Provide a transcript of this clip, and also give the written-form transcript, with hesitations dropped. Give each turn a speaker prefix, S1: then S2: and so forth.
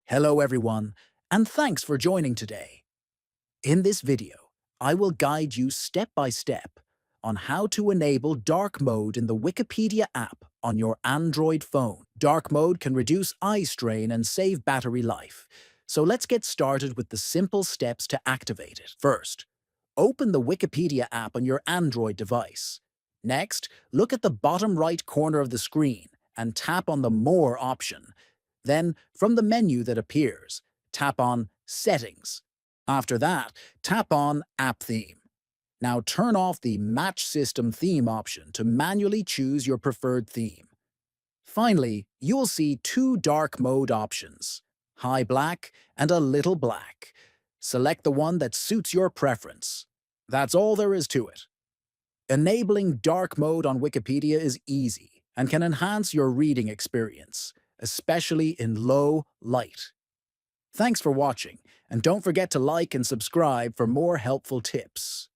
S1: Hello everyone, and thanks for joining today. In this video, I will guide you step by step on how to enable dark mode in the Wikipedia app on your Android phone. Dark mode can reduce eye strain and save battery life. So let's get started with the simple steps to activate it. First, open the Wikipedia app on your Android device. Next, look at the bottom right corner of the screen and tap on the More option. Then, from the menu that appears, tap on Settings. After that, tap on App Theme. Now turn off the Match System Theme option to manually choose your preferred theme. Finally, you'll see two dark mode options, High Black and a Little Black. Select the one that suits your preference. That's all there is to it. Enabling dark mode on Wikipedia is easy and can enhance your reading experience, especially in low light. Thanks for watching, and don't forget to like and subscribe for more helpful tips.